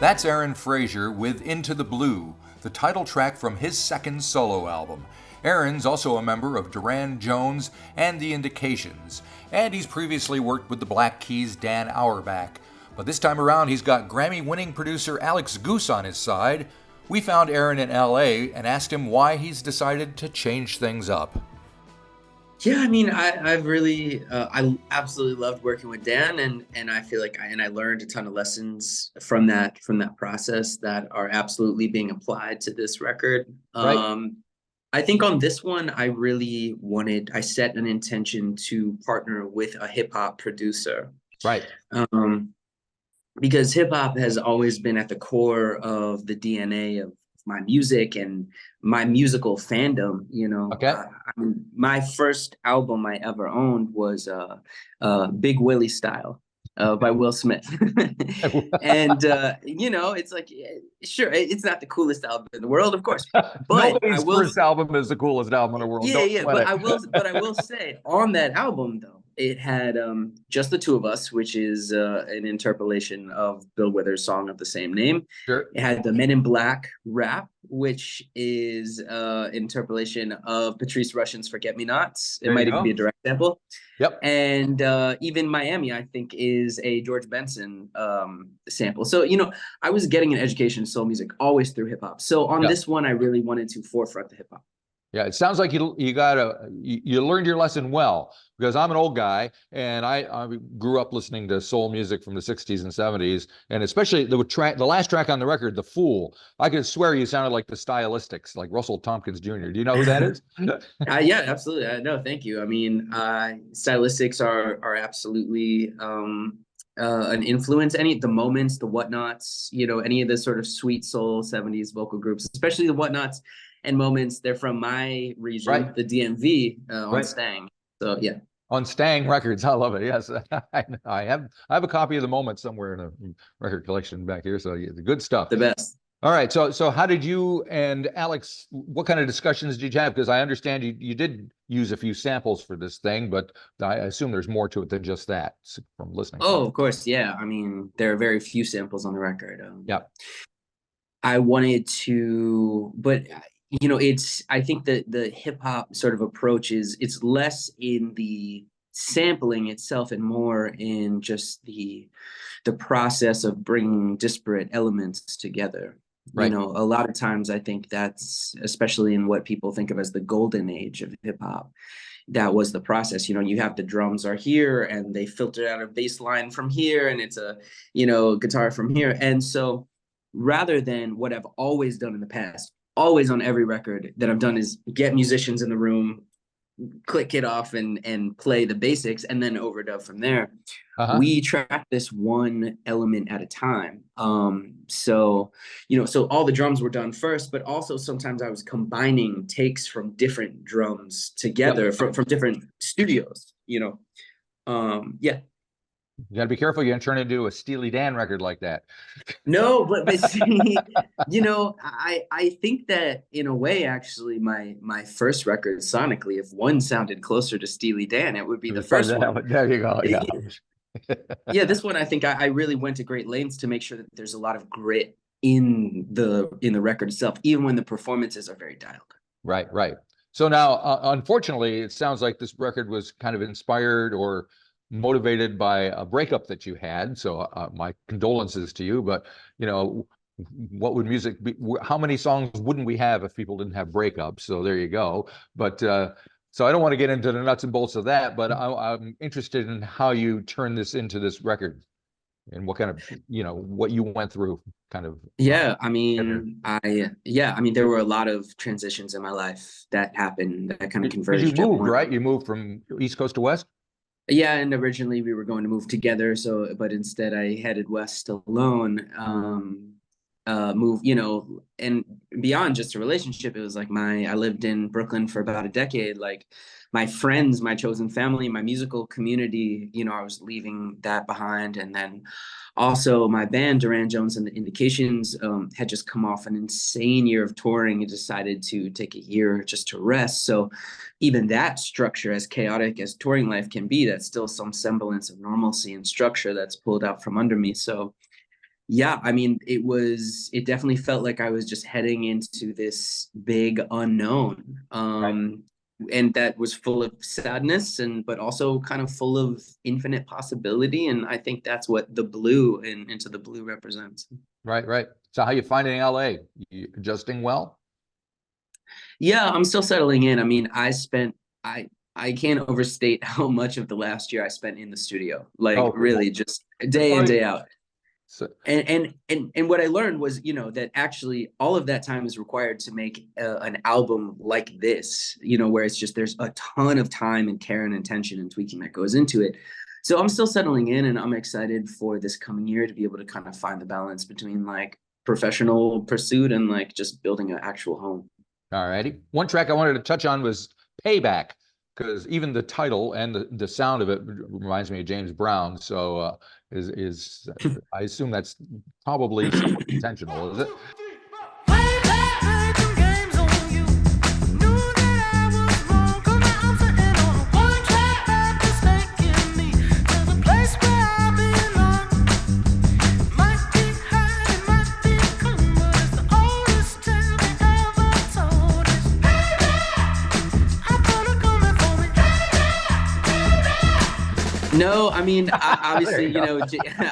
That's Aaron Frazer with Into the Blue, the title track from his second solo album. Aaron's also a member of Duran Jones and The Indications, and he's previously worked with the Black Keys' Dan Auerbach. But this time around, he's got Grammy-winning producer Alex Goose on his side. We found Aaron in LA and asked him why he's decided to change things up. Yeah, I mean, I've really, I absolutely loved working with Dan, and I feel like I learned a ton of lessons from that process that are absolutely being applied to this record. Right. I think on this one, I set an intention to partner with a hip hop producer. Right. Because hip hop has always been at the core of the DNA of my music and my musical fandom. Okay. I mean, my first album I ever owned was Big Willie Style by Will Smith. And it's like, sure, it's not the coolest album in the world, of course, but nobody's first album is the coolest album in the world. But I will say on that album though, it had Just the Two of Us, which is an interpolation of Bill Withers' song of the same name. Sure. It had the Men in Black rap, which is interpolation of Patrice Russian's Forget Me Nots. It might even be a direct sample. Yep. And even Miami, I think, is a George Benson sample. So, I was getting an education in soul music always through hip hop. So on this one, I really wanted to forefront the hip hop. Yeah, it sounds like you learned your lesson well, because I'm an old guy and I grew up listening to soul music from the 60s and 70s, and especially the last track on the record, The Fool. I could swear you sounded like the Stylistics, like Russell Tompkins Jr. Do you know who that is? Yeah, absolutely. No, thank you. I mean, Stylistics are absolutely an influence. The Moments, the Whatnots, any of the sort of sweet soul 70s vocal groups, especially the Whatnots and Moments. They're from my region, right. The DMV, on Stang. So yeah. On Stang Records, I love it. Yes, I have a copy of the Moments somewhere in a record collection back here. So yeah, the good stuff. The best. All right. So how did you and Alex, what kind of discussions did you have? Because I understand you did use a few samples for this thing, but I assume there's more to it than just that from listening. Oh, of course. Yeah. I mean, there are very few samples on the record. Yeah. I wanted to, but I think that the hip hop sort of approach it's less in the sampling itself and more in just the process of bringing disparate elements together. Right. A lot of times I think that's, especially in what people think of as the golden age of hip hop, that was the process. You have the drums are here and they filter out a bass line from here and it's a, guitar from here. And so rather than what I've always done in the past, always on every record that I've done, is get musicians in the room, click it off and play the basics and then overdub from there. We track this one element at a time. So all the drums were done first, but also sometimes I was combining takes from different drums together from different studios, Yeah. You got to be careful. You don't turn into a Steely Dan record like that. No, but see, I think that in a way, actually, my first record sonically, if one sounded closer to Steely Dan, it would be the first one. There you go. Yeah. Yeah, this one, I think I really went to great lengths to make sure that there's a lot of grit in the record itself, even when the performances are very dialed. Right. So now, unfortunately, it sounds like this record was kind of inspired or motivated by a breakup that you had. So my condolences to you, but what would music be? How many songs wouldn't we have if people didn't have breakups? So there you go. But so I don't want to get into the nuts and bolts of that, but I'm interested in how you turn this into this record and what kind of, what you went through kind of. Yeah. I mean, there were a lot of transitions in my life that happened that kind of converged. You moved, right? You moved from East Coast to West? Yeah, and originally we were going to move together, but instead I headed west alone. And beyond just a relationship, it was like I lived in Brooklyn for about a decade. Like my friends, my chosen family, my musical community, I was leaving that behind. And then also my band, Duran Jones and the Indications, had just come off an insane year of touring and decided to take a year just to rest. So even that structure, as chaotic as touring life can be, that's still some semblance of normalcy and structure that's pulled out from under me. So Yeah, I mean, it definitely felt like I was just heading into this big unknown. Right. And that was full of sadness and but also kind of full of infinite possibility. And I think that's what the blue and Into the Blue represents. Right, right. So how you finding LA? You adjusting well? Yeah, I'm still settling in. I mean, I can't overstate how much of the last year I spent in the studio. Like Oh, cool. really just day in, Oh, day out. so, And what I learned was, that actually all of that time is required to make an album like this, where it's just there's a ton of time and care and attention and tweaking that goes into it. So I'm still settling in, and I'm excited for this coming year to be able to kind of find the balance between like professional pursuit and like just building an actual home. all righty. One track I wanted to touch on was Payback, because even the title and the sound of it reminds me of James Brown. So I assume that's probably somewhat intentional, is it? No, I mean, There obviously, you go.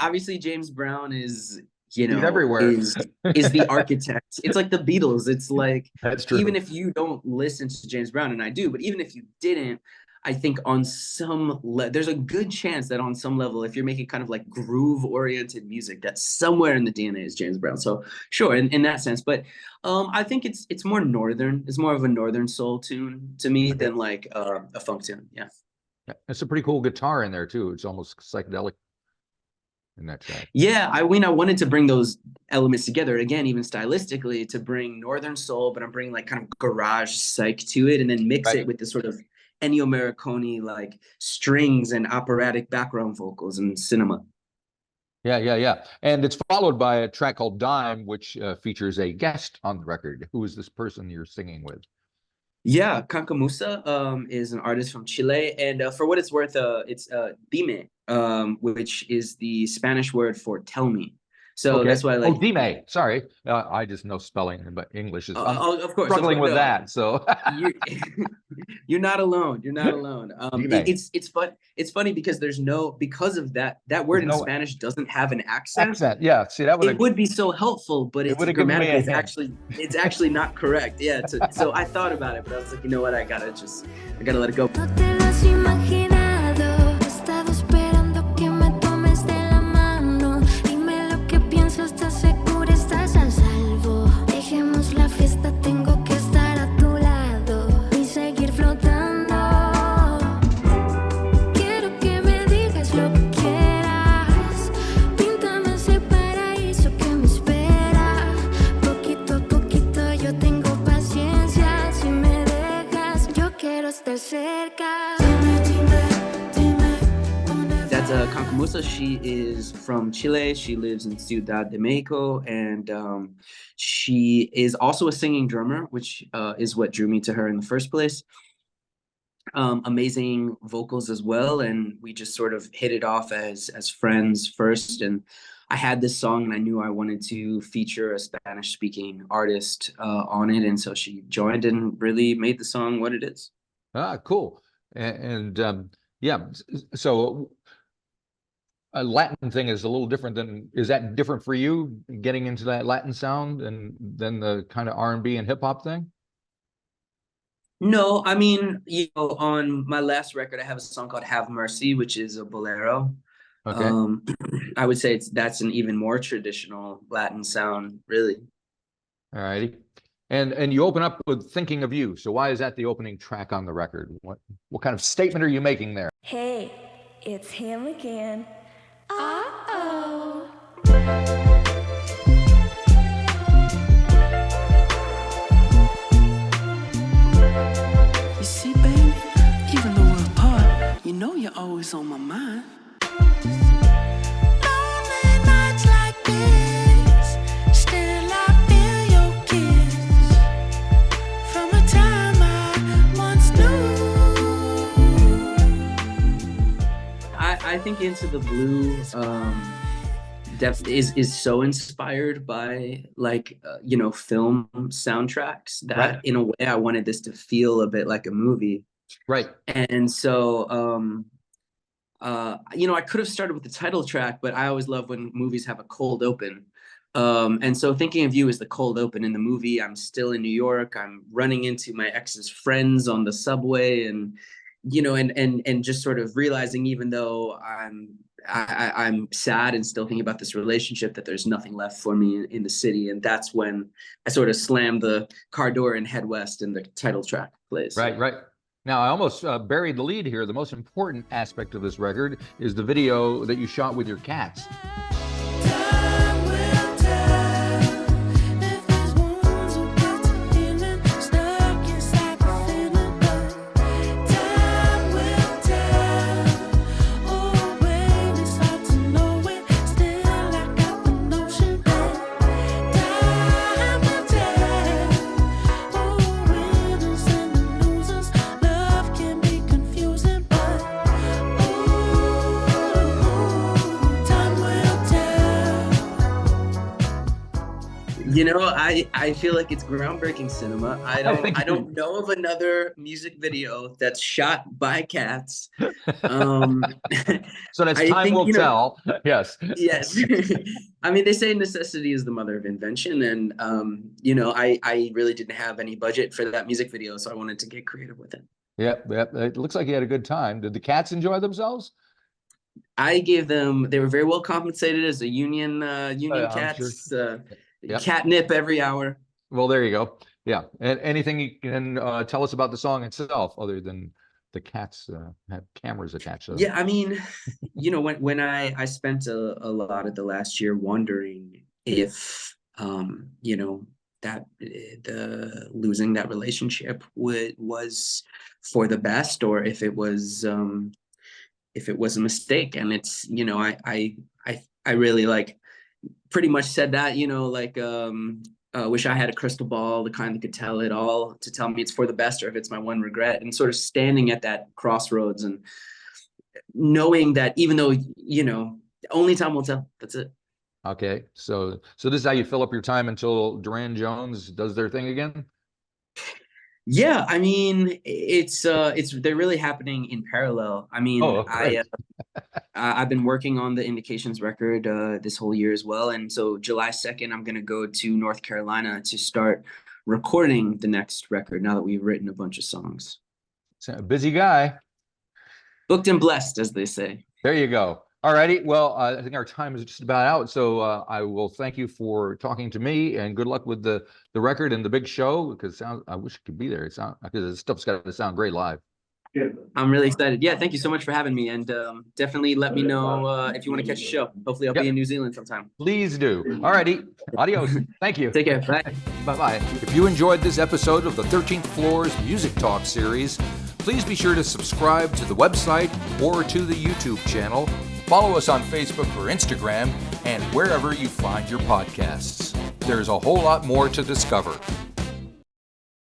obviously James Brown is, He's everywhere. is the architect. It's like the Beatles. It's like, That's even true. if you don't listen to James Brown, and I do, but even if you didn't, I think on there's a good chance that on some level, if you're making kind of like groove-oriented music, that somewhere in the DNA is James Brown. So sure, in that sense, but I think it's more northern. It's more of a northern soul tune to me Okay. than like a funk tune. Yeah. Yeah, it's a pretty cool guitar in there too. It's almost psychedelic in that track. Yeah, I mean, I wanted to bring those elements together again, even stylistically, to bring Northern Soul, but I'm bringing like kind of garage psych to it, and then mix Right. it with this sort of Ennio Morricone like strings and operatic background vocals and cinema. Yeah, yeah, yeah. And it's followed by a track called Dime, which features a guest on the record. Who is this person you're singing with? Yeah, Kankamusa is an artist from Chile, and for what it's worth, it's dime, which is the Spanish word for tell me. So Okay. that's why, Oh, like, Dime. Sorry. I just know spelling, but English is, I'm of struggling course, with no, that. So you you're not alone. You're not alone. Dime. It's fun. It's funny because because of that There's word in no Spanish doesn't have an accent. accent. Yeah. See, that would It have would be so helpful, but it it's would have given me grammatically a hint. it's actually not correct. Yeah. So I thought about it, but I was like, you know what? I gotta let it go. No te lo has imaginado. He estado esperando que me tomes de la mano. Dime lo que piensas, ¿estás segura? ¿Estás a salvo? Dejemos la fiesta, tengo que estar a tu lado y seguir flotando. Quiero que me digas lo que quieras. Píntame ese paraíso que me espera. Poquito a poquito yo tengo paciencia. Si me dejas, yo quiero estar cerca. That's Kankamusa. She is from Chile. She lives in Ciudad de Mexico, and she is also a singing drummer, which is what drew me to her in the first place. Amazing vocals as well, and we just sort of hit it off as friends first. And I had this song, and I knew I wanted to feature a Spanish-speaking artist on it, and so she joined and really made the song what it is. Cool. Yeah, so a Latin thing is a little different is that different for you getting into that Latin sound and then the kind of R&B and hip hop thing? No, I mean, on my last record, I have a song called Have Mercy, which is a bolero. Okay. I would say that's an even more traditional Latin sound, really. All righty. And you open up with Thinking of You. So why is that the opening track on the record? What kind of statement are you making there? Hey, it's him again. Uh-oh. You see, baby, even though we're apart, you know you're always on my mind. Lonely nights like this, still I feel your kiss from a time I once knew. I think Into the Blue Depth is so inspired by like film soundtracks that Right. in a way I wanted this to feel a bit like a movie. Right. And so I could have started with the title track, but I always love when movies have a cold open. And so thinking of you as the cold open in the movie, I'm still in New York. I'm running into my ex's friends on the subway, and and just sort of realizing, even though I'm sad and still thinking about this relationship, that there's nothing left for me in the city. And that's when I sort of slam the car door and head west, and the title track plays. Right. Right. Now, I almost buried the lead here. The most important aspect of this record is the video that you shot with your cats. Time will tell if there's wounds or guilt or healing stuck inside the feeling. But time will tell. Oh, when it's hard to know it, still I got the notion that time will tell. Oh, winners and the losers, love can be confusing, but time will tell. I feel like it's groundbreaking cinema. I think don't know of another music video that's shot by cats. So that's I time think, will tell. Yes. Yes. I mean, they say necessity is the mother of invention, and I really didn't have any budget for that music video, so I wanted to get creative with it. Yep. Yep. It looks like you had a good time. Did the cats enjoy themselves? I gave them, they were very well compensated as a union I'm cats, Yep. catnip every hour. Well, there you go. Yeah. And anything you can tell us about the song itself, other than the cats have cameras attached to them? Yeah, I mean, when I spent a lot of the last year wondering if that the losing that relationship was for the best, or if it was a mistake. And it's I really like pretty much said that, wish I had a crystal ball, the kind that could tell it all, to tell me it's for the best, or if it's my one regret. And sort of standing at that crossroads and knowing that, even though only time will tell. That's it. Okay. So this is how you fill up your time until Duran Jones does their thing again? Yeah, I mean, they're really happening in parallel. I mean, great. I've been working on the Indications record this whole year as well, and so July 2nd, I'm gonna go to North Carolina to start recording the next record. Now that we've written a bunch of songs, So, busy guy. booked and blessed, as they say. There you go. All righty. Well, I think our time is just about out. So I will thank you for talking to me, and good luck with the record and the big show, because I wish it could be there. Because this stuff's got to sound great live. I'm really excited. Yeah, thank you so much for having me, and definitely let me know if you want to catch a show. Hopefully, I'll be in New Zealand sometime. Please do. All righty. Adios. Thank you. Take care. Bye. Bye-bye. If you enjoyed this episode of the 13th Floor's Music Talk series, please be sure to subscribe to the website or to the YouTube channel. Follow us on Facebook or Instagram, and wherever you find your podcasts. There's a whole lot more to discover.